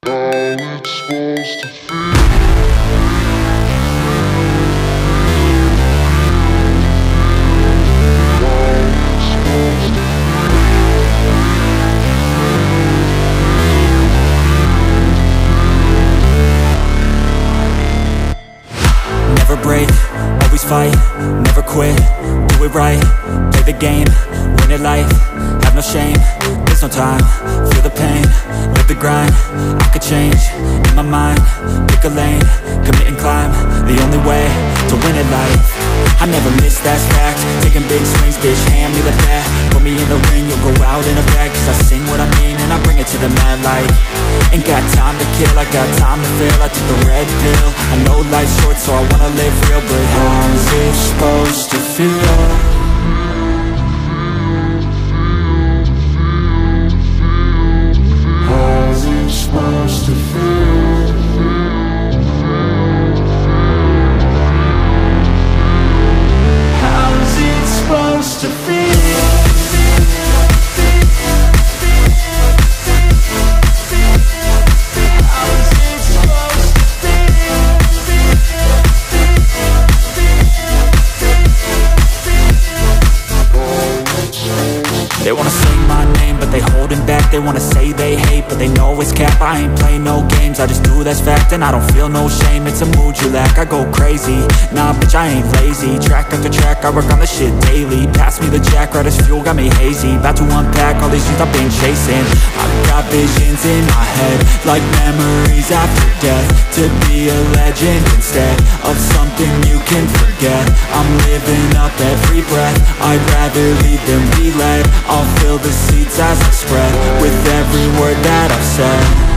it's supposed to feel. Never break, always fight, never quit, do it right, play the game, win it life, have no shame, there's no time, feel the pain, live the grind, I could change, in my mind, pick a lane, commit and climb, the only way to win it life. I never miss, that's fact, taking big swings, bitch, hand me the bat, put me in the ring, you'll go out in a bag, cause I sing what I mean and I bring it to the mad light. Ain't got time to kill, I got time to feel, I took the red pill, I know life's short so I wanna live real, but how's it supposed to feel? How's it supposed to feel? How's it supposed to feel? They wanna say my name, but they holding back. They wanna say they hate, but they know it's cap. I ain't play no games, I just do that's fact. And I don't feel no shame, it's a mood you lack. I go crazy, nah bitch I ain't lazy. Track after track, I work on this shit daily. Pass me the jack, right as fuel, got me hazy. About to unpack all these things I've been chasing. I've got visions in my head, like memories after death. To be a legend instead of something you can forget. I'm living up every breath, I'd rather lead than be led. I'll fill the seats as I spread with every word that I've said.